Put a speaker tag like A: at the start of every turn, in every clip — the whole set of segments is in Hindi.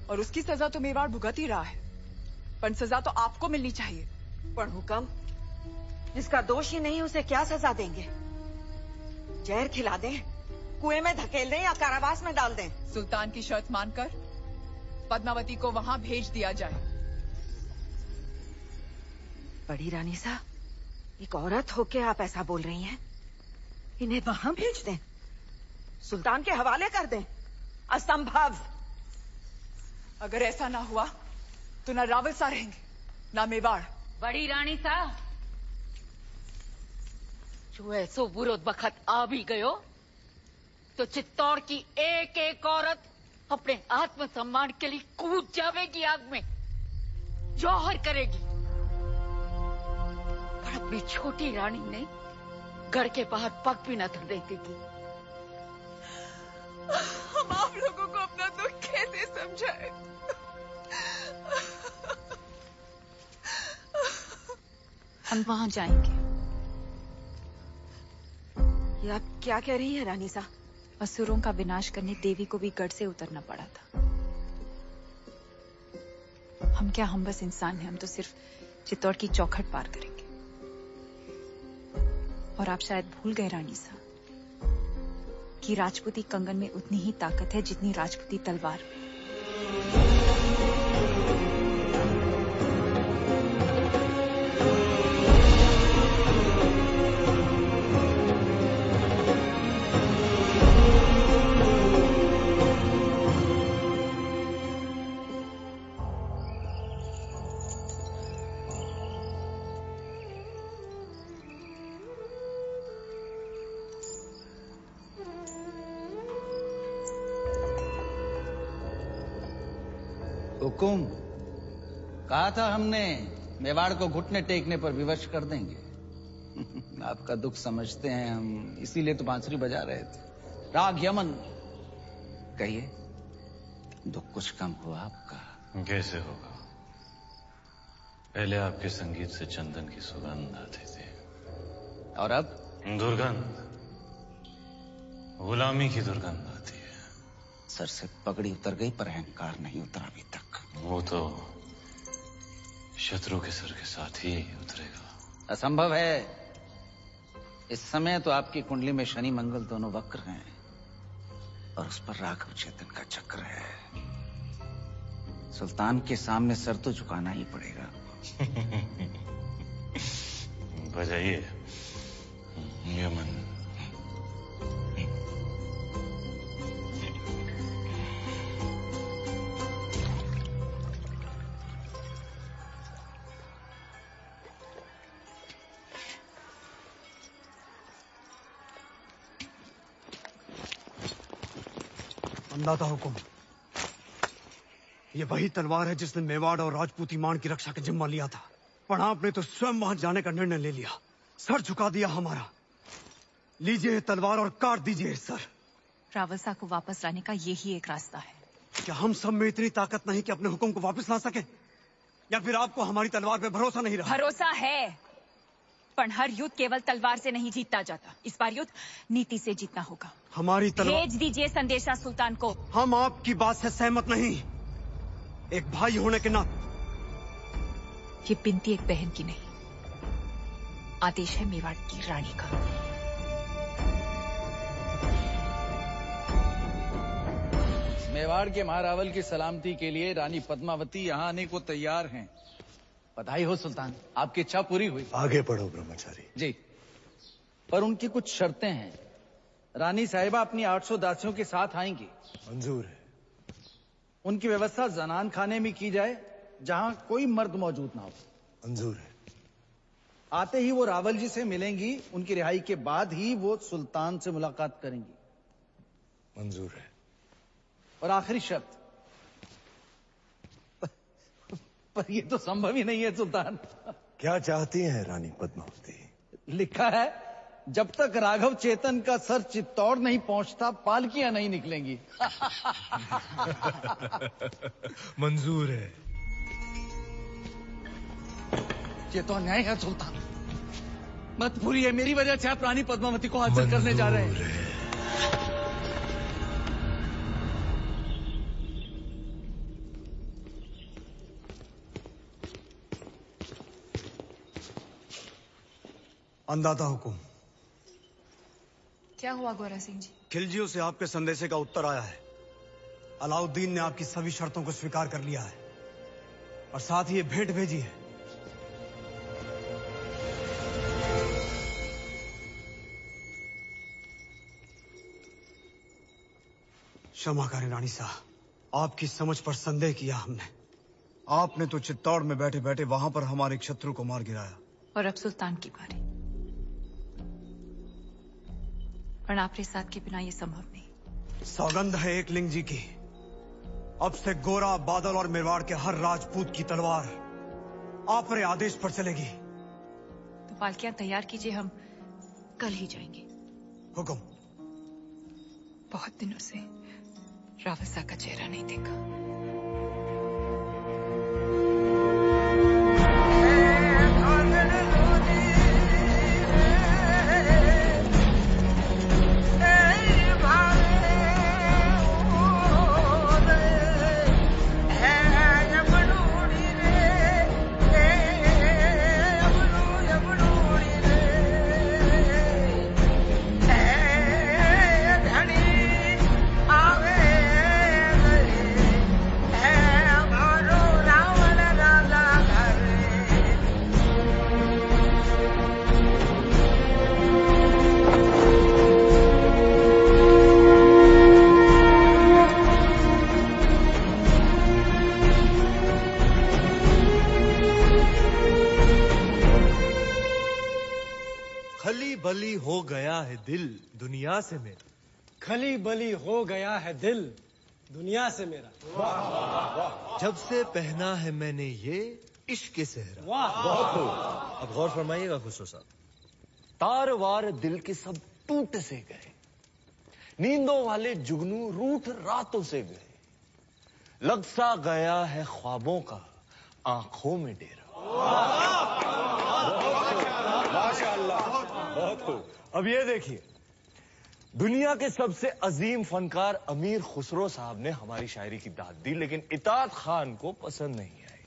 A: और उसकी सजा तो मेवाड़ भुगत ही रहा है, पर सजा तो आपको मिलनी चाहिए।
B: पर हुक्म, जिसका दोष ही नहीं उसे क्या सजा देंगे? जहर खिला दें, कुएं में धकेल दें या कारावास में डाल दें?
A: सुल्तान की शर्त मानकर पद्मावती को वहां भेज दिया जाए।
B: बड़ी रानी साहब, एक औरत होके आप ऐसा बोल रही हैं? इन्हें वहां भेज दें, सुल्तान के हवाले कर दें? असंभव।
A: अगर ऐसा ना हुआ तो ना रावल सा रहेंगे ना मेवाड़।
C: बड़ी रानी साहब, जो ऐसो बुरो बखत आ भी गयो तो चित्तौड़ की एक एक औरत अपने आत्मसम्मान के लिए कूद जावेगी आग में, जौहर करेगी। पर अपनी छोटी रानी ने गढ़ के बाहर पग भी न धरने देगी।
A: हम आप लोगों को अपना दुख कैसे समझाएं?
D: हम वहां जाएंगे।
B: ये आप क्या कह रही है रानी साहब?
D: असुरों का विनाश करने देवी को भी गढ़ से उतरना पड़ा था। हम क्या, हम बस इंसान हैं। हम तो सिर्फ चित्तौड़ की चौखट पार करेंगे। और आप शायद भूल गए रानी साहब कि राजपूती कंगन में उतनी ही ताकत है जितनी राजपूती तलवार में।
E: हुकुम, कहा था हमने मेवाड़ को घुटने टेकने पर विवश कर देंगे। आपका दुख समझते हैं हम, इसीलिए तो बांसुरी बजा रहे थे। राग यमन, कहिए दुख कुछ कम हुआ आपका?
F: कैसे होगा? पहले आपके संगीत से चंदन की सुगंध आती थी,
E: और अब
F: दुर्गंध, गुलामी की दुर्गंध आती है।
E: सर से पगड़ी उतर गई पर अहंकार नहीं उतरा अभी तक।
F: वो तो शत्रु के सर के साथ ही उतरेगा।
E: असंभव है। इस समय तो आपकी कुंडली में शनि मंगल दोनों वक्र हैं और उस पर राघव चेतन का चक्र है। सुल्तान के सामने सर तो झुकाना ही पड़ेगा।
F: बजाइए यमन।
G: अंदाता हुकुम, ये वही तलवार है जिसने मेवाड़ और राजपूती मान की रक्षा का जिम्मा लिया था, पर आपने तो स्वयं वहां जाने का निर्णय ले लिया, सर झुका दिया हमारा। लीजिए तलवार और काट दीजिए सर।
D: रावलसा को वापस लाने का यही एक रास्ता है।
G: क्या हम सब में इतनी ताकत नहीं कि अपने हुक्म को वापस ला सके? या फिर आपको हमारी तलवार पे भरोसा नहीं रहा?
D: भरोसा है, पर हर युद्ध केवल तलवार से नहीं जीता जाता। इस बार युद्ध नीति से जीतना होगा।
G: हमारी तलवार
D: भेज दीजिए संदेशा सुल्तान को।
G: हम आपकी बात से सहमत नहीं। एक भाई होने के नाते।
D: ये बिनती एक बहन की नहीं, आदेश है मेवाड़ की रानी का।
E: मेवाड़ के महारावल की सलामती के लिए रानी पद्मावती यहाँ आने को तैयार हैं। बधाई हो सुल्तान, आपकी इच्छा पूरी हुई।
H: आगे बढ़ो ब्रह्मचारी
E: जी, पर उनकी कुछ शर्तें हैं। रानी साहिबा अपनी 800 दासियों के साथ आएंगी।
H: मंजूर है।
E: उनकी व्यवस्था जनान खाने में की जाए जहां कोई मर्द मौजूद ना हो।
H: मंजूर है।
E: आते ही वो रावल जी से मिलेंगी, उनकी रिहाई के बाद ही वो सुल्तान से मुलाकात करेंगी।
H: मंजूर है।
E: और आखिरी शर्त, पर ये तो संभव ही नहीं है सुल्तान।
H: क्या चाहती हैं रानी पद्मावती?
E: लिखा है जब तक राघव चेतन का सर चित्तौड़ नहीं पहुंचता पालकियां नहीं निकलेंगी।
H: मंजूर है।
E: ये तो अन्याय है सुल्तान। मत भूलिए मेरी वजह से आप रानी पद्मावती को हासिल करने जा रहे हैं।
G: अंदाता हुकुम।
D: क्या हुआ गोरा सिंह जी?
G: खिलजियों से आपके संदेशे का उत्तर आया है। अलाउद्दीन ने आपकी सभी शर्तों को स्वीकार कर लिया है और साथ ही ये भेंट भेजी है। क्षमा करें रानी साहब, आपकी समझ पर संदेह किया हमने। आपने तो चित्तौड़ में बैठे बैठे वहां पर हमारे एक शत्रु को मार गिराया।
D: और अब सुल्तान की बारी। पर आपके साथ के बिना ये संभव नहीं।
G: सौगंध है एकलिंग जी की, अब से गोरा, बादल और मेवाड़ के हर राजपूत की तलवार आप रे आदेश पर चलेगी।
D: तो पालकियां तैयार कीजिए, हम कल ही जाएंगे।
G: हुकुम।
D: बहुत दिनों से रावत साहब का चेहरा नहीं देखा।
H: बली हो गया है दिल दुनिया से मेरा।
I: खली बली हो गया है दिल दुनिया से मेरा।
H: जब से पहना है मैंने ये इश्क के सेहरा।
I: वाह,
H: बहुत खूब। अब गौर फरमाइएगा खुसरो साहब, तार वार दिल के सब टूट से गए, नींदों वाले जुगनू रूठ रातों से गए, लग सा गया है ख्वाबों का आंखों में डेरा। माशाअल्लाह, बहुत खूब। अब ये देखिए, दुनिया के सबसे अजीम फनकार अमीर खुसरो साहब ने हमारी शायरी की दाद दी, लेकिन इताद खान को पसंद नहीं आई।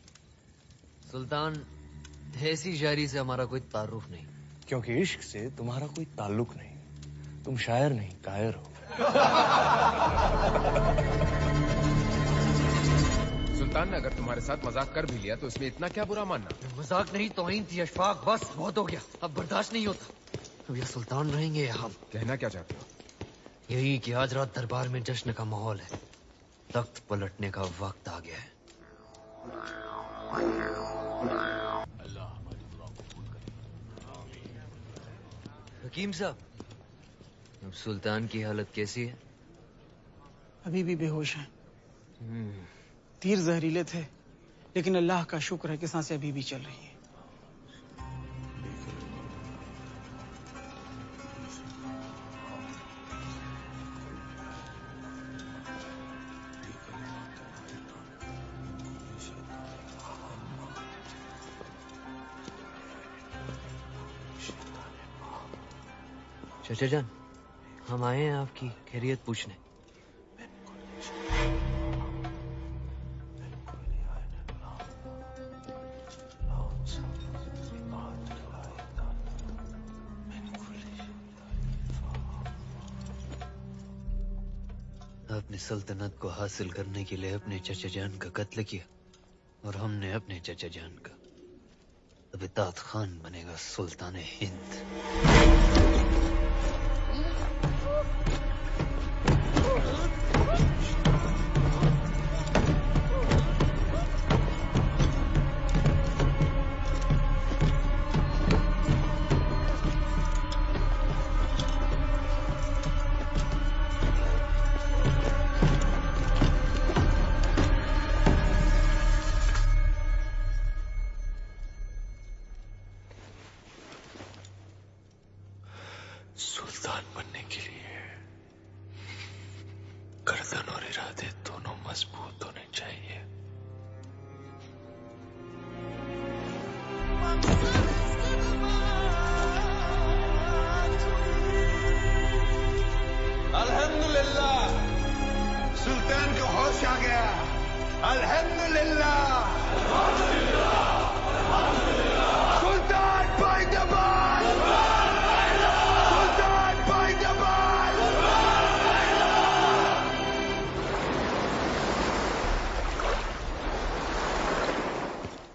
J: सुल्तान, ऐसी शायरी से हमारा कोई तारुफ नहीं।
H: क्योंकि इश्क से तुम्हारा कोई ताल्लुक नहीं, तुम शायर नहीं कायर हो।
K: सुल्तान ने अगर तुम्हारे साथ मजाक कर भी लिया तो इसमें इतना क्या बुरा मानना?
J: मजाक नहीं, तौहीन थी अशफाक। बस बहुत हो गया, अब बर्दाश्त नहीं होता। अब या सुल्तान रहेंगे या हम।
K: कहना क्या चाहते हो?
J: यही कि आज रात दरबार में जश्न का माहौल है, तख्त पलटने का वक्त आ गया है। हकीम साहब, अब सुल्तान की हालत कैसी है?
I: अभी भी बेहोश हैं। तीर जहरीले थे, लेकिन अल्लाह का शुक्र है कि सांसें अभी भी चल रही हैं।
J: चाचा जान, हम आए हैं आपकी खैरियत पूछने। आपने सल्तनत को हासिल करने के लिए अपने चचा जान का कत्ल किया और हमने अपने चचा जान का। अब इताद खान बनेगा सुल्तान हिंद।
H: सुल्तान बनने के लिए गर्दन और इरादे दोनों मजबूत होने चाहिए।
L: अल्हम्दुलिल्लाह, सुल्तान को होश आ गया। अल्हम्दुलिल्लाह, सुल्तान बाइंदाबाद।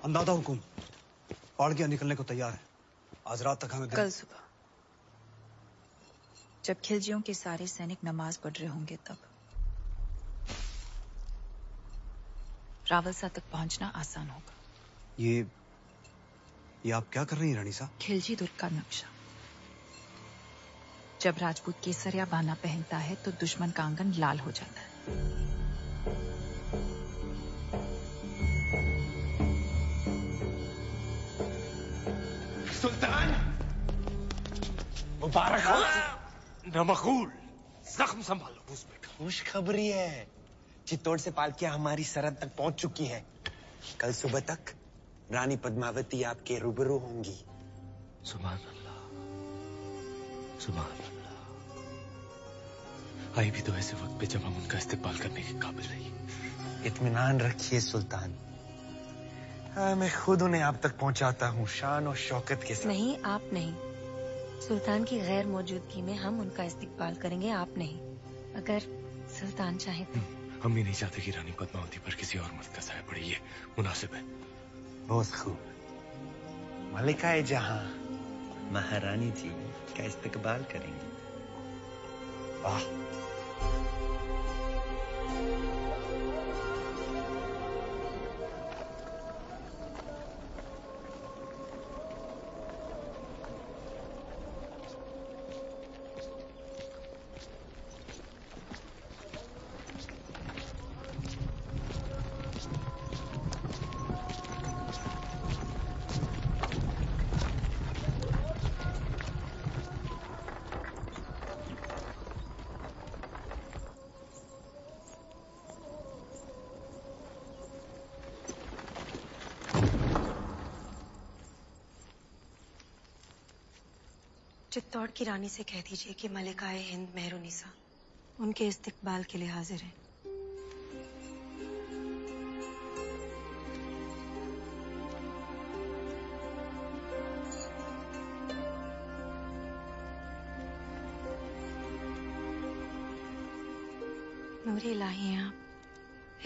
G: अंदाजा हुकुम, पाड़किया निकलने को तैयार है। आज रात तक हमें
D: कल सुबह जब खिलजियों के सारे सैनिक नमाज पढ़ रहे होंगे तब रावलसा तक पहुंचना आसान होगा।
G: ये आप क्या कर रही हैं रानी साहब?
D: खिलजी दुर्ग का नक्शा। जब राजपूत केसरिया बाना पहनता है तो दुश्मन का आंगन लाल हो जाता है।
L: सुल्तान मुबारक हो। नमकूल जख्म संभालो।
M: खुशखबरी है, चित्तौड़ से पालकियां हमारी सरहद तक पहुंच चुकी है। कल सुबह तक रानी पद्मावती आपके रूबरू होंगी।
H: सुभान अल्लाह, सुभान अल्लाह। आई भी तो ऐसे वक्त पे जब हम उनका इस्तेमाल करने के काबिल नहीं।
M: इत्मीनान रखिए सुल्तान, मैं खुद उन्हें आप तक पहुंचाता हूँ शान और शौकत के साथ।
N: नहीं, आप नहीं। सुल्तान की गैर मौजूदगी में हम उनका इस्तेमाल करेंगे, आप नहीं। अगर सुल्तान चाहे तो।
H: हम भी नहीं चाहते कि रानी पद्मावती पर किसी और मर्द का साया पड़े, ये मुनासिब है।
M: बहुत खूब। मलिकाए जहां महारानी जी का इस्तकबाल करेंगे। वाह।
N: चित्तौड़ की रानी से कह दीजिए कि मलिकाए हिंद मेहरुनिसा उनके इस्तकबाल के लिए हाजिर है। नूरे इलाही हैं आप,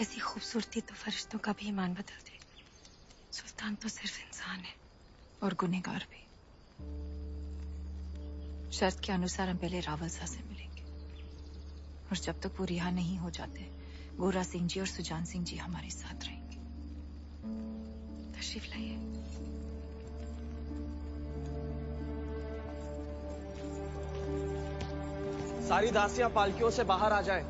N: ऐसी खूबसूरती तो फरिश्तों का भी ईमान बदल दे। सुल्तान तो सिर्फ इंसान है
D: और गुनहगार भी। शर्त के अनुसार हम पहले रावलसा से मिलेंगे और जब तक वो रिहा नहीं हो जाते गोरा सिंह जी और सुजान सिंह जी हमारे साथ रहेंगे।
N: तशरीफ लाइए।
O: सारी दासियां पालकियों से बाहर आ जाएं।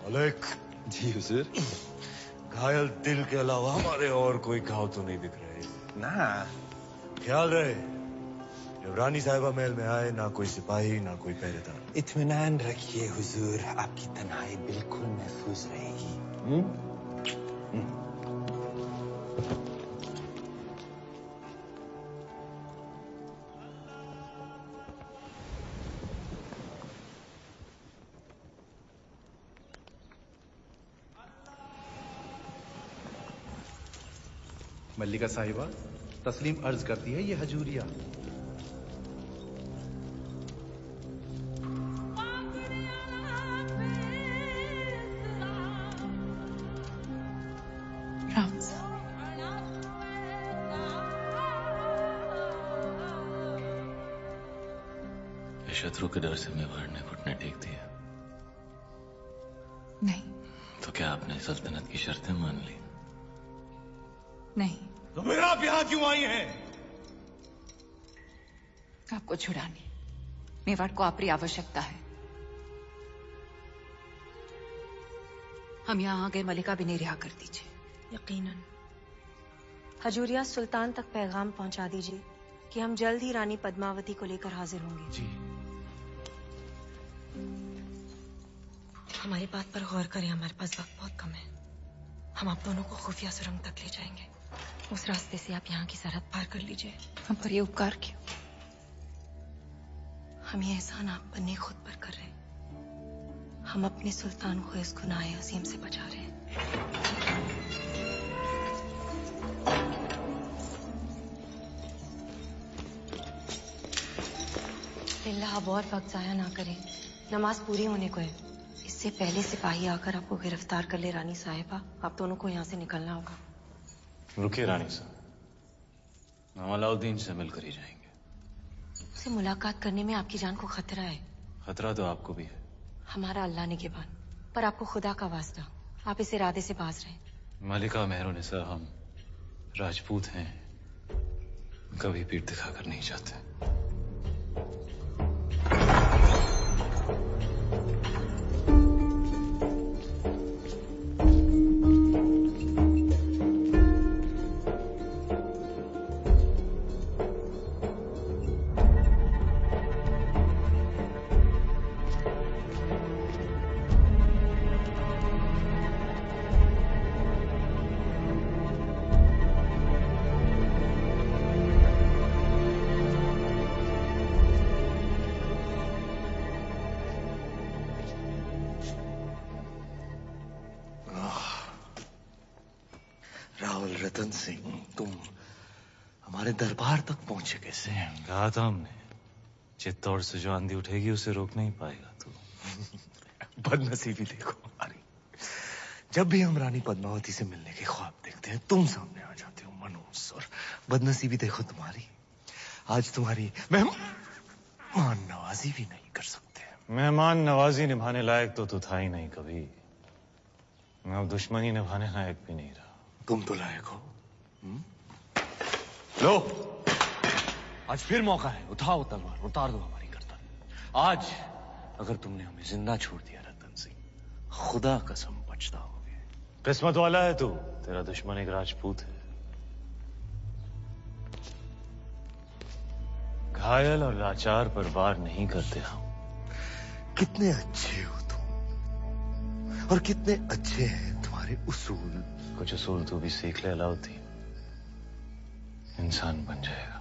H: मलिक जी हुजूर, घायल दिल के अलावा हमारे और कोई घाव तो नहीं दिख रहे
M: ना।
H: ख्याल रहे, जब रानी साहिबा महल में आए ना कोई सिपाही ना कोई पहरेदार।
M: इत्मीनान रखिए हुजूर, आपकी तन्हाई बिल्कुल महफूज रहेगी।
P: मल्लिका साहिबा, तस्लीम अर्ज करती है ये हजूरिया।
F: शत्रु के डर से मेवाड़ ने घुटने टेक दिया।
D: नहीं,
F: तो क्या आपने सल्तनत की शर्तें मान ली?
D: नहीं।
L: तो फिर आप यहां क्यों आई हैं?
D: आपको छुड़ाने मेवाड़ को आपकी आवश्यकता है। हम यहाँ आ गए, मलिका भी नहीं रिहा कर दीजिए।
N: यकीनन। हजूरिया, सुल्तान तक पैगाम पहुंचा दीजिए कि हम जल्द ही रानी पद्मावती को लेकर हाजिर होंगे।
H: जी।
N: हमारी बात पर गौर करें, हमारे पास वक्त बहुत कम है। हम आप दोनों को खुफिया सुरंग तक ले जाएंगे। उस रास्ते से आप यहाँ की सरहद पार कर लीजिए।
D: हम पर ये उपकार क्यों?
N: हम ये एहसान आप पर नहीं खुद पर कर रहे हैं। हम अपने सुल्तान को इस गुनाह अजीम से बचा रहे हैं। लिल्लाह, अब और वक्त जाया ना करें, नमाज पूरी होने को है। इससे पहले सिपाही आकर आपको गिरफ्तार कर ले। रानी साहिबा, आप दोनों को यहाँ से निकलना होगा।
F: रुकिए रानी साहब, हम अलाउद्दीन से मिलकर ही जाएंगे।
N: उससे मुलाकात करने में आपकी जान को खतरा है।
F: खतरा तो आपको भी है।
N: हमारा अल्लाह निगहबान, पर आपको खुदा का वास्ता, आप इस इरादे से बाज रहे।
F: मलिका मेहरुनिसा, हम राजपूत हैं, कभी पीठ दिखाकर नहीं जाते।
H: राहुल रतन सिंह, तुम हमारे दरबार तक पहुंचे कैसे?
F: कहा था हमने, चित्तौड़ से जो आंधी उठेगी उसे रोक नहीं पाएगा तू।
H: बदनसीबी देखो हमारी, जब भी हम रानी पद्मावती से मिलने के ख्वाब देखते हैं तुम सामने आ जाते हो मनूस। और बदनसीबी देखो तुम्हारी, आज तुम्हारी मेहमान नवाजी भी नहीं कर सकते।
F: मेहमान नवाजी निभाने लायक तो तू था ही नहीं कभी। मैं अब दुश्मनी निभाने लायक भी नहीं रहा।
H: तुम तो लायक हो। लो, आज फिर मौका है, उठाओ तलवार, उतार दो हमारी गर्दन। आज अगर तुमने हमें जिंदा छोड़ दिया रतन सिंह, खुदा कसम पछताओगे।
F: किस्मत वाला है तू, तेरा दुश्मन एक राजपूत है। घायल और लाचार पर वार नहीं करते हम।
H: कितने अच्छे हो तुम, और कितने अच्छे हैं तुम्हारे उसूल।
F: कुछ उसूल तू भी सीख ले अलाउद्दीन, इंसान बन जाएगा।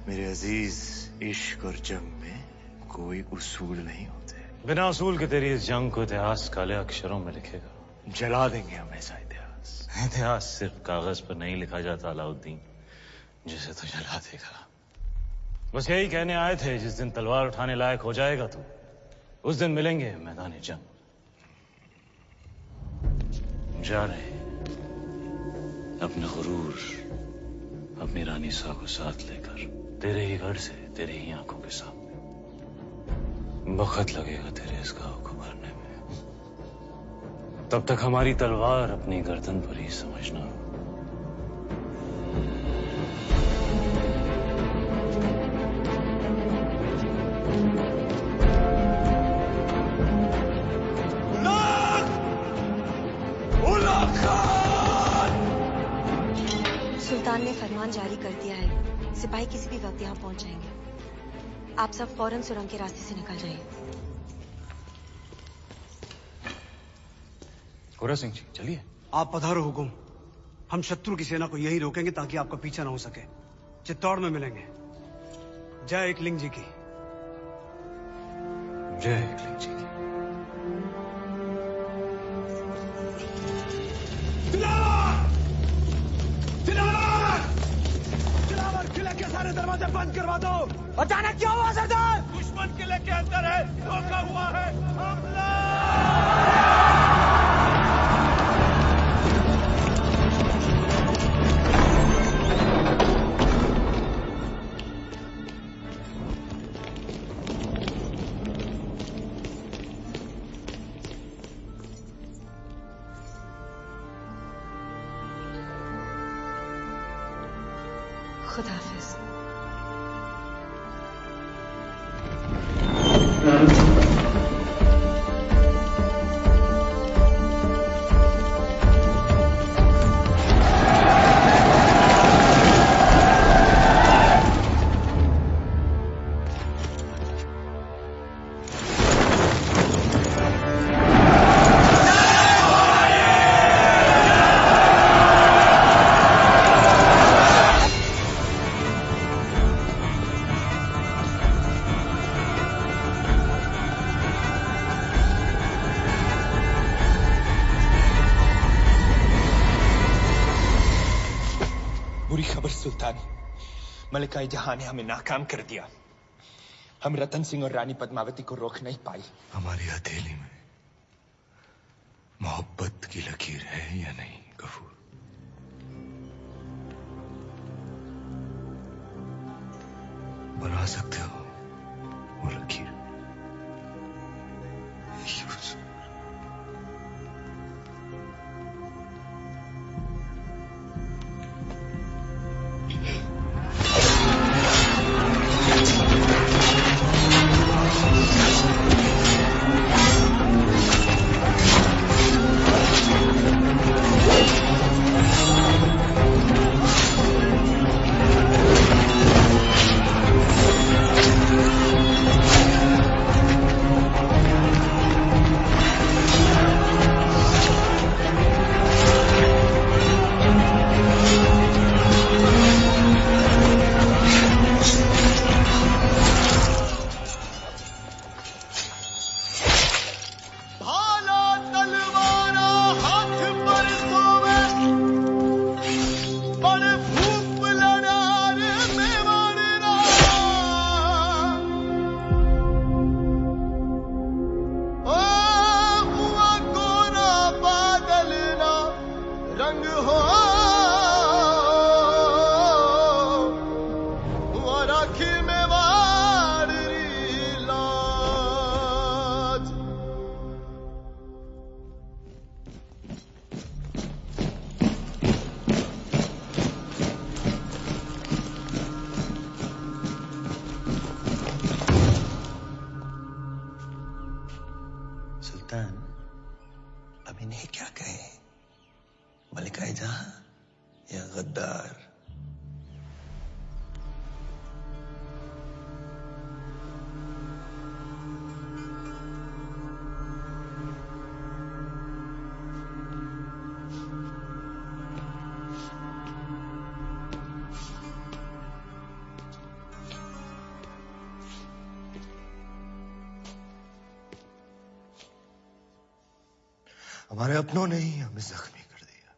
H: मेरे अजीज, इश्क और जंग में कोई उसूल नहीं होते।
F: बिना उसूल के तेरी इस जंग को इतिहास काले अक्षरों में लिखेगा।
H: जला देंगे हम ऐसा इतिहास।
F: इतिहास सिर्फ कागज पर नहीं लिखा जाता अलाउद्दीन, जिसे तू जला देगा। बस यही कहने आए थे, जिस दिन तलवार उठाने लायक हो जाएगा तू, उस दिन मिलेंगे मैदान जंग। जा रहे अपना गुरूर, अपनी रानी सा को साथ लेकर, तेरे ही घर से, तेरे ही आंखों के सामने। वक्त लगेगा तेरे इस घाव को भरने में, तब तक हमारी तलवार अपनी गर्दन पर ही समझना।
N: सुल्तान ने फरमान जारी कर दिया है, सिपाही किसी भी वक्त यहाँ पहुंच जाएंगे। आप सब फौरन सुरंग के रास्ते से निकल जाइए।
F: गोरा सिंह जी, चलिए।
G: आप पधारो हुकुम। हम शत्रु की सेना को यही रोकेंगे ताकि आपका पीछा ना हो सके। चित्तौड़ में मिलेंगे। जय एकलिंग जी की।
F: जय एकलिंग जी की।
L: किले के सारे दरवाजे बंद करवा दो।
O: अचानक क्या हुआ सरदार?
L: दुश्मन किले के अंदर है, धोखा हुआ है। हमला!
N: खुदा हाफिज।
M: बुरी खबर सुल्तान, मलिका जहां ने हमें नाकाम कर दिया। हम रतन सिंह और रानी पद्मावती को रोक नहीं पाई।
Q: हमारी हथेली में मोहब्बत की लकीर है या नहीं गफूर? बना सकते हो वो लकीर?
M: अब इन्हें क्या कहे, मलिका जहां या गद्दार?
Q: हमारे अपनों ने ही हमें जख्मी कर दिया।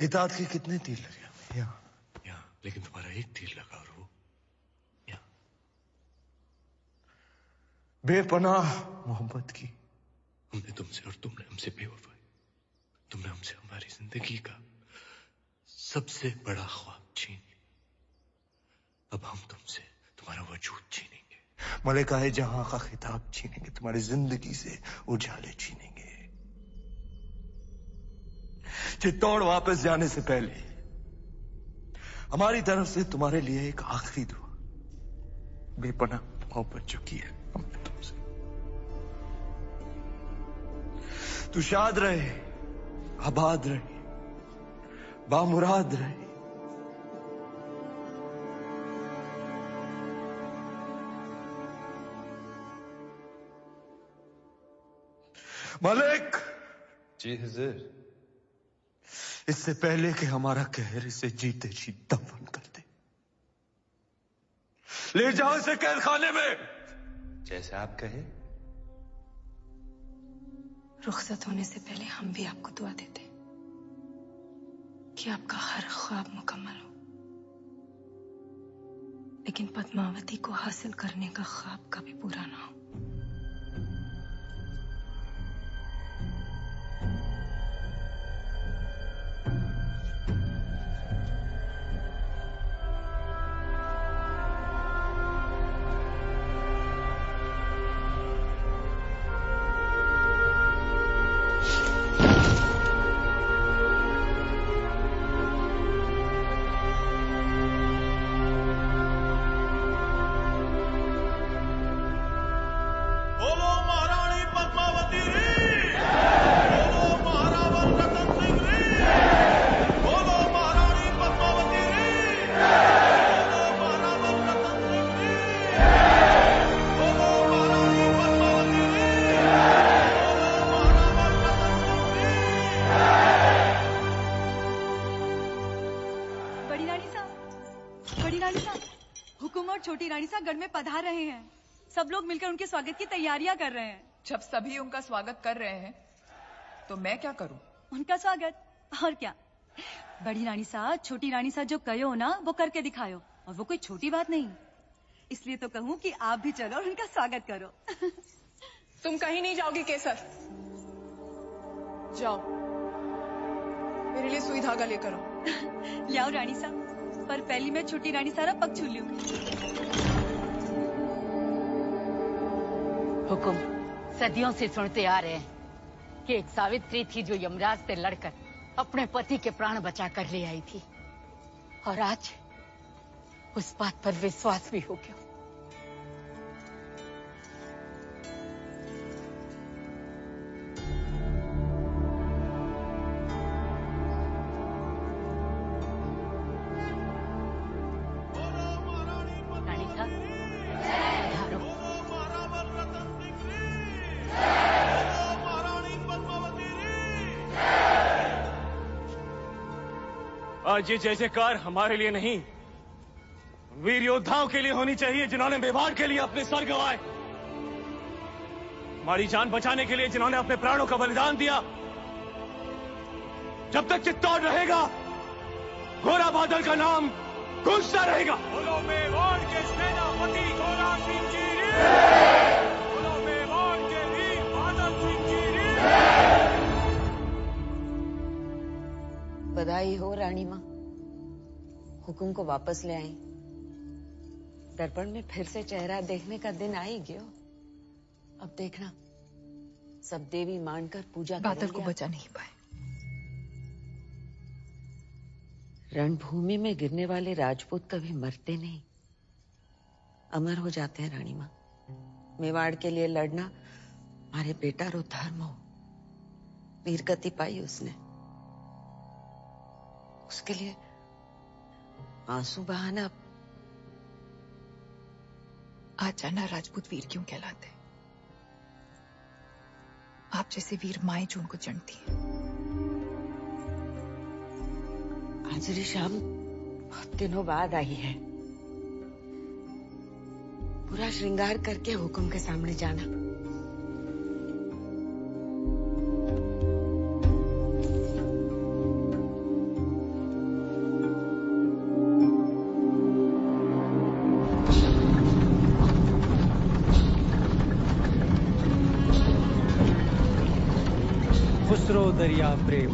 Q: इताअत के कितने तीर लगे हमें? यहाँ, लेकिन तुम्हारा एक तीर लगा और वो यहाँ। बेपनाह मोहब्बत की हमने तुमसे और तुमने हमसे बेवफाई। तुमने हमसे हमारी जिंदगी का सबसे बड़ा ख्वाब छीन लिया। अब हम तुमसे तुम्हारा वजूद छीनेंगे, मलिका जहां का खिताब छीनेंगे, तुम्हारी जिंदगी से उजाले छीनेंगे। चित्तौड़ वापस जाने से पहले हमारी तरफ से तुम्हारे लिए एक आखिरी दुआ, बेपनाह मोहब्बत जो की है हमने तुमसे। तू शाद रहे, आबाद रहे, बामुराद रहे। मलिक।
H: जी हुजूर।
Q: इससे पहले कि हमारा कहर इसे जीते जी दफन कर दे, ले जाओ इसे कैद खाने में।
H: जैसे आप कहे।
N: रुखसत होने से पहले हम भी आपको दुआ देते कि आपका हर ख्वाब मुकम्मल हो, लेकिन पद्मावती को हासिल करने का ख्वाब कभी पूरा ना हो।
R: छोटी रानी साहब गढ़ में पधार रहे हैं। सब लोग मिलकर उनके स्वागत की तैयारियां कर रहे हैं।
A: जब सभी उनका स्वागत कर रहे हैं तो मैं क्या करूं?
R: उनका स्वागत और क्या। बड़ी रानी साहब छोटी रानी साहब जो कहो ना वो करके दिखायो, और वो कोई छोटी बात नहीं। इसलिए तो कहूं कि आप भी चलो और उनका स्वागत करो।
A: तुम कहीं नहीं जाओगी केसर। जाओ मेरे लिए सुई धागा लेकर आओ।
R: ले आओ रानी साहब, पर पहली मैं छोटी रानी सारा पग छू लूंगी।
C: हुकुम सदियों से सुनते आ रहे हैं कि एक सावित्री थी जो यमराज से लड़कर अपने पति के प्राण बचा कर ले आई थी, और आज उस बात पर विश्वास भी हो गया।
L: आज ये जय जयकार हमारे लिए नहीं, वीर योद्धाओं के लिए होनी चाहिए जिन्होंने मेवाड़ के लिए अपने सर गंवाए, हमारी जान बचाने के लिए जिन्होंने अपने प्राणों का बलिदान दिया। जब तक चित्तौड़ रहेगा घोड़ा बादल का नाम गूंजता रहेगा।
O: बोलो मेवाड़ के सेनापति घोड़ा सिंह जी रे, बोलो मेवाड़ के वीर बादल सिंह जी रे।
S: बधाई हो रानी माँ, हुकुम को वापस ले आई। दर्पण में फिर से चेहरा देखने का दिन आ ही गयो। अब देखना सब देवी मानकर पूजा
D: बादल को बचा नहीं पाए।
S: रणभूमि में गिरने वाले राजपूत कभी मरते नहीं, अमर हो जाते हैं रानी माँ। मेवाड़ के लिए लड़ना हमारे बेटा रो धर्म हो। वीरगति पाई उसने, उसके लिए आंसू बहाना।
D: आज जाना राजपूत वीर क्यों कहलाते? आप जैसे वीर माए जो उनको चढ़ती है।
S: आज री शाम बहुत दिनों बाद आई है। पूरा श्रृंगार करके हुकुम के सामने जाना।
T: खुसरो दरिया प्रेम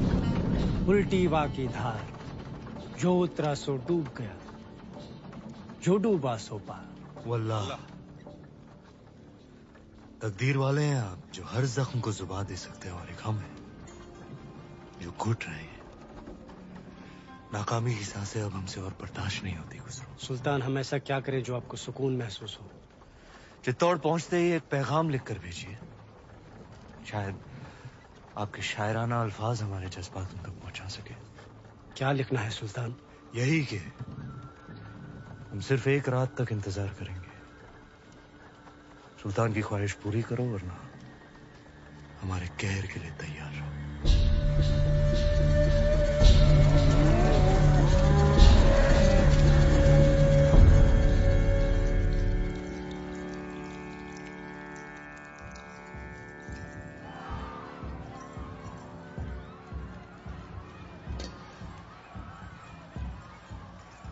T: उल्टी वा की धार, जो उतरा सो डूब गया, जो डूबा सो पार।
Q: वल्लाह तकदीर वाले हैं आप, जो हर जख्म को जुबान दे सकते हैं, और एक हम हैं जो घुट रहे हैं। नाकामी की सांसें अब हमसे और बर्दाश्त नहीं होती। खुसरो
T: सुल्तान, हम ऐसा क्या करें जो आपको सुकून महसूस हो?
Q: चित्तौड़ पहुंचते ही एक पैगाम लिख कर भेजिए। शायद आपके शायराना अल्फाज हमारे जज्बात उन तक पहुंचा सके।
T: क्या लिखना है सुल्तान?
Q: यही कि हम सिर्फ एक रात तक इंतजार करेंगे। सुल्तान की ख्वाहिश पूरी करो, वरना हमारे कहर के लिए तैयार रहो।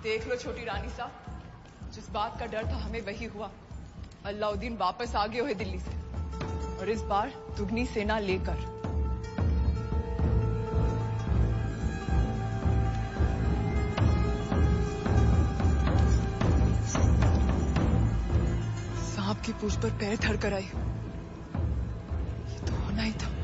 A: देख लो छोटी रानी साहब, जिस बात का डर था हमें वही हुआ। अलाउद्दीन वापस आ गए हुए दिल्ली से, और इस बार दुगनी सेना लेकर। सांप की पूंछ पर पैर धरकर आई। ये तो होना ही था।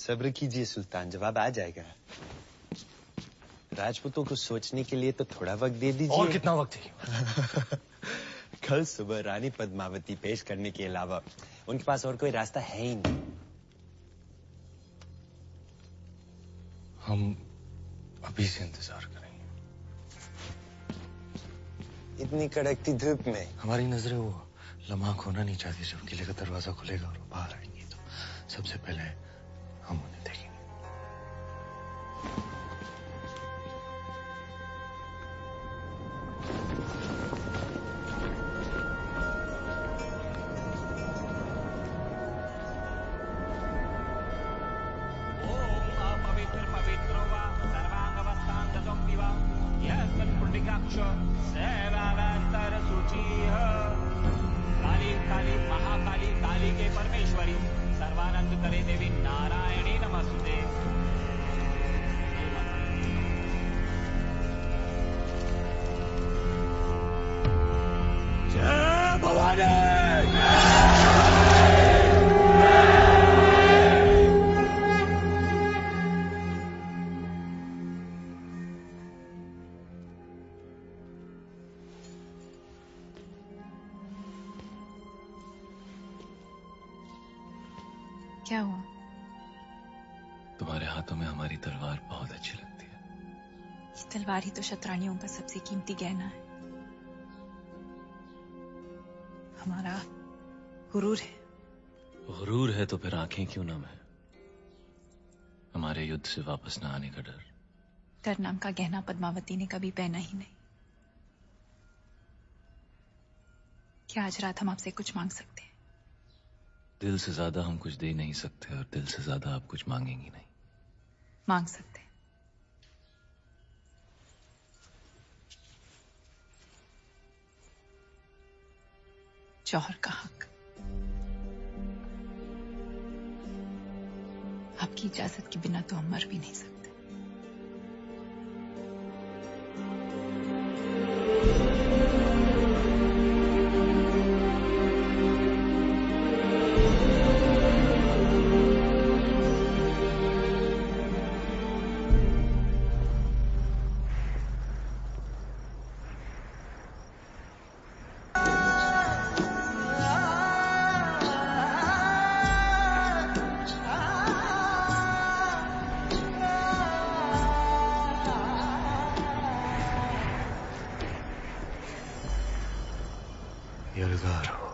M: सब्र कीजिए सुल्तान, जवाब आ जाएगा। राजपूतों को सोचने के लिए तो थोड़ा वक्त दे दीजिए।
H: और कितना वक्त चाहिए?
M: कल सुबह रानी पद्मावती पेश करने के अलावा उनके पास और कोई रास्ता है ही नहीं।
F: हम अभी से इंतजार करेंगे।
M: इतनी कड़कती धूप में?
F: हमारी नजरें वो लम्हा खोना नहीं चाहती जब किले का दरवाजा खुलेगा और वो बाहर आएंगे तो सबसे पहले हम उन्हें देखेंगे।
O: काली काली महाकाली काली के परमेश्वरी सर्वानंद करे देवी नारायणी नमस्ते। जय भवानी।
D: क्या हुआ?
F: तुम्हारे हाथों में हमारी तलवार बहुत अच्छी लगती है।
D: ये तलवार ही तो शतरानियों का सबसे कीमती गहना है। हमारा गुरूर है।
F: गुरूर है तो फिर आंखें क्यों नम है? हमारे युद्ध से वापस न आने का डर।
D: डर नाम का गहना पद्मावती ने कभी पहना ही नहीं। क्या आज रात हम आपसे कुछ मांग सकते हैं?
F: दिल से ज्यादा हम कुछ दे नहीं सकते और दिल से ज्यादा आप कुछ मांगेंगी नहीं।
D: मांग सकते हैं। जौहर का हक। आपकी इजाजत के बिना तो हम मर भी नहीं सकते।
F: यलगार हो।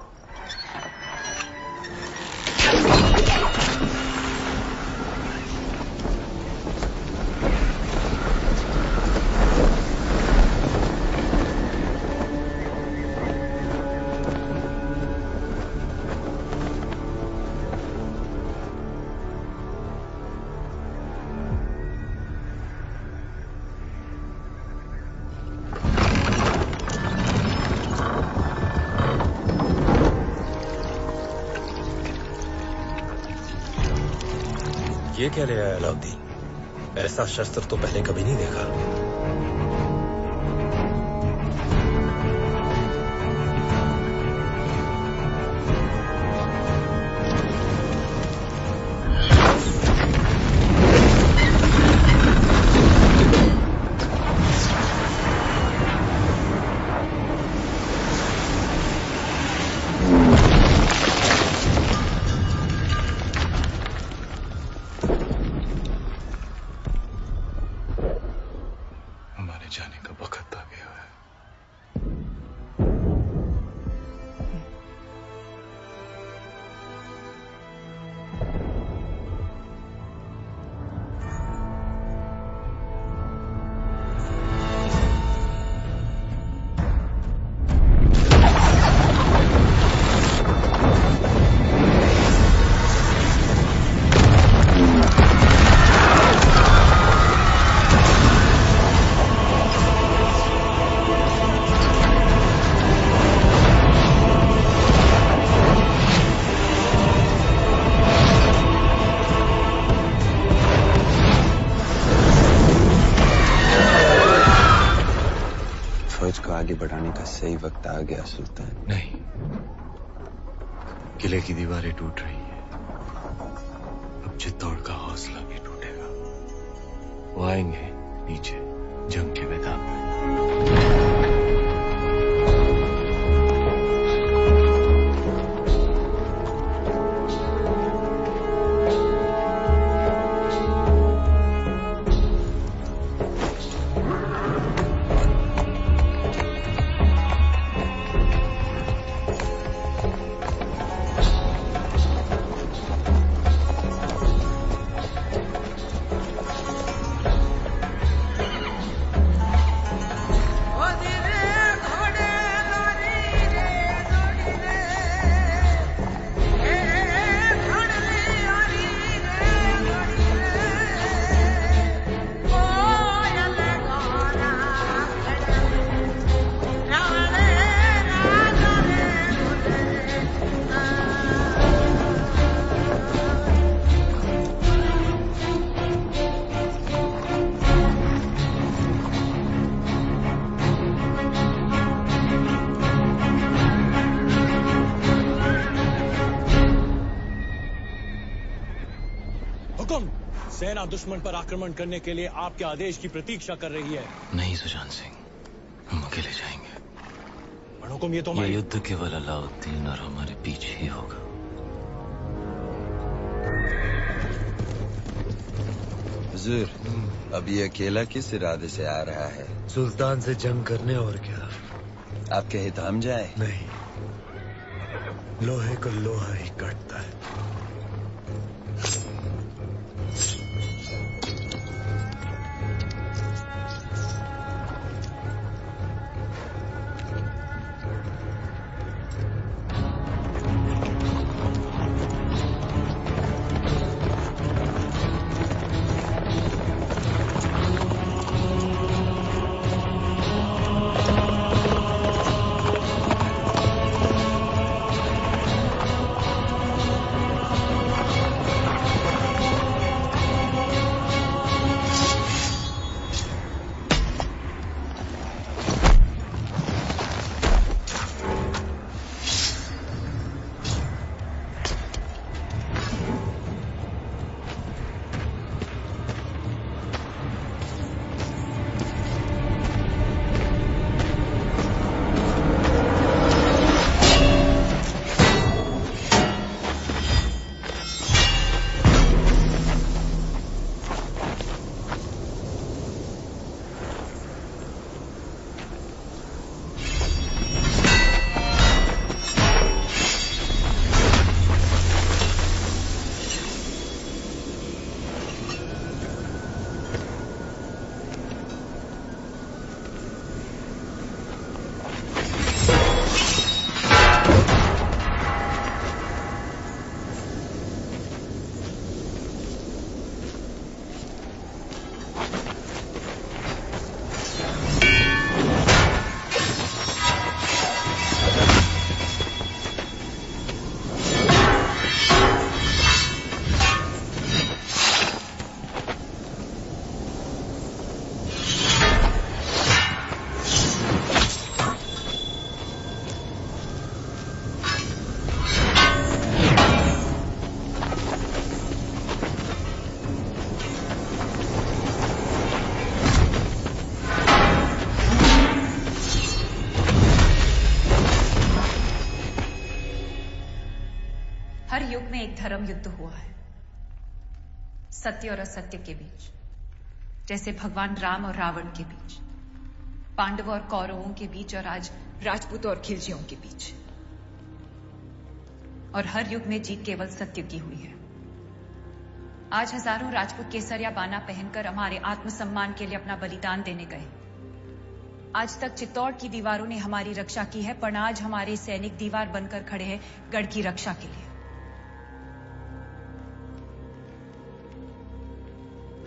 U: ये क्या ले आया अलाउद्दीन? ऐसा शस्त्र तो पहले कभी नहीं देखा।
F: जाने का वक्त आ गया है।
M: फौज को आगे बढ़ाने का सही वक्त आ गया सुल्तान।
F: नहीं, किले की दीवारें टूट रही हैं। अब चित्तौड़ का हौसला भी टूटेगा। वो आएंगे नीचे जंग के मैदान में।
B: सेना दुश्मन पर आक्रमण करने के लिए आपके आदेश की प्रतीक्षा कर रही है।
F: नहीं सुजान सिंह, हम अकेले जाएंगे।
B: हुकुम ये तो
F: ये युद्ध केवल अलाउद्दीन और हमारे पीछे ही होगा।
V: हुजूर, अब ये अकेला किस इरादे से आ रहा है?
J: सुल्तान से जंग करने, और क्या।
V: आप कहे तो हम जाए?
J: नहीं, लोहे को लोहा ही काटता है।
D: हर युग में एक धर्म युद्ध हुआ है, सत्य और असत्य के बीच, जैसे भगवान राम और रावण के बीच, पांडवों और कौरवों के बीच, और आज राजपूतों और खिलजियों के बीच। और हर युग में जीत केवल सत्य की हुई है। आज हजारों राजपूत केसरिया बाना पहनकर हमारे आत्मसम्मान के लिए अपना बलिदान देने गए। आज तक चित्तौड़ की दीवारों ने हमारी रक्षा की है, पर आज हमारे सैनिक दीवार बनकर खड़े हैं गढ़ की रक्षा के लिए।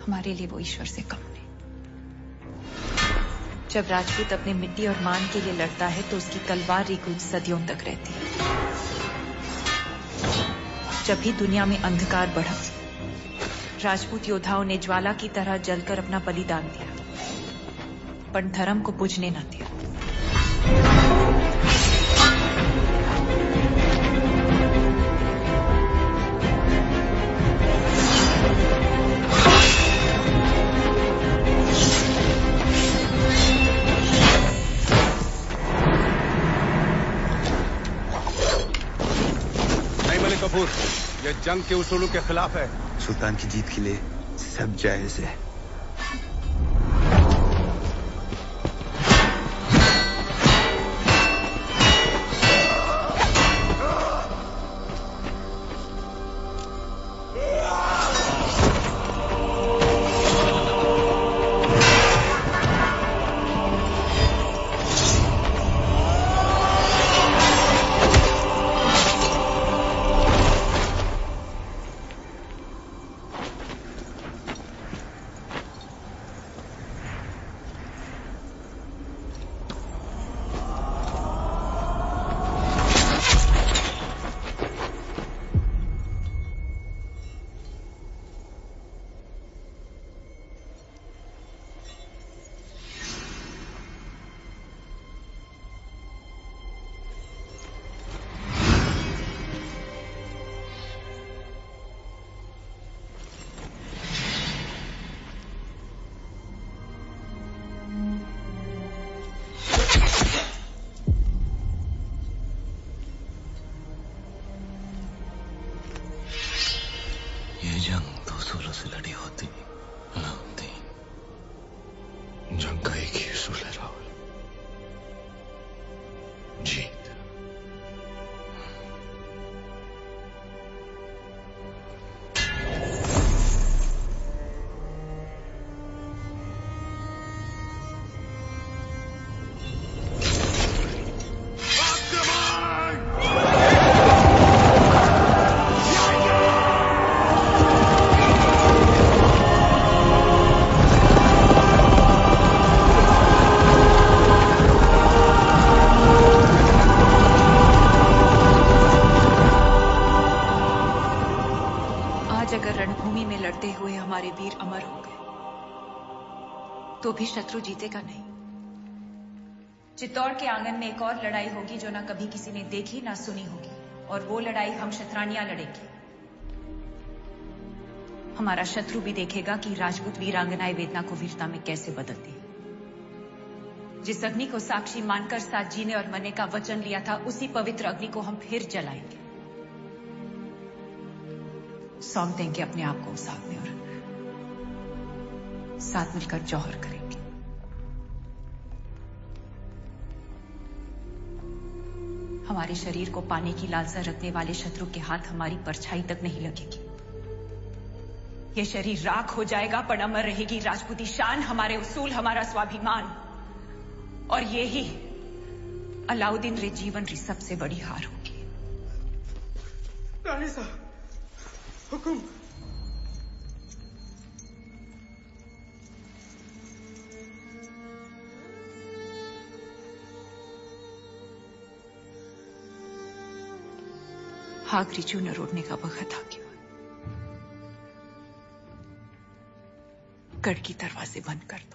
D: हमारे लिए वो ईश्वर से कम नहीं। जब राजपूत अपने मिट्टी और मान के लिए लड़ता है तो उसकी तलवार की गूंज सदियों तक रहती है। जब भी दुनिया में अंधकार बढ़ा, राजपूत योद्धाओं ने ज्वाला की तरह जलकर अपना बलिदान दिया, पर धर्म को बुझने न दिया।
E: कपूर, ये जंग के उसूलों के खिलाफ है।
M: सुल्तान की जीत के लिए सब जायज है।
F: ये जंग दो उसूलों से लड़ी होती अलाउद्दीन। जंग का एक ही उसूल है राहुल, जीत।
D: तो भी शत्रु जीतेगा नहीं। चित्तौड़ के आंगन में एक और लड़ाई होगी जो ना कभी किसी ने देखी ना सुनी होगी, और वो लड़ाई हम क्षत्रानियां लड़ेंगे। हमारा शत्रु भी देखेगा कि राजपूत वीरांगनाएं वेदना को वीरता में कैसे बदलती है। जिस अग्नि को साक्षी मानकर साथ जीने और मरने का वचन लिया था, उसी पवित्र अग्नि को हम फिर जलाएंगे। सौंप देंगे अपने आप को उस आग में और साथ मिलकर जौहर करेंगे। हमारे शरीर को पाने की लालसा रखने वाले शत्रु के हाथ हमारी परछाई तक नहीं लगेगी। ये शरीर राख हो जाएगा पर अमर रहेगी राजपूती शान, हमारे उसूल, हमारा स्वाभिमान। और ये ही अलाउद्दीन रे जीवन री सबसे बड़ी हार होगी।
I: रानी साहब, हुकुम।
D: आखिरी चूनर उड़ने का वक्त आ गया। गढ़ की दरवाजे बंद कर दो।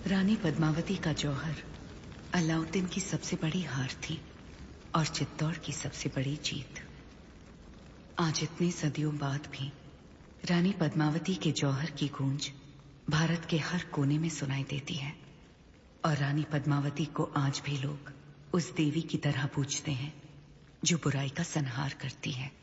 K: रानी पद्मावती का जौहर अलाउद्दीन की सबसे बड़ी हार थी और चित्तौड़ की सबसे बड़ी जीत। आज इतने सदियों बाद भी रानी पद्मावती के जौहर की गूंज भारत के हर कोने में सुनाई देती है और रानी पद्मावती को आज भी लोग उस देवी की तरह पूजते हैं जो बुराई का संहार करती है।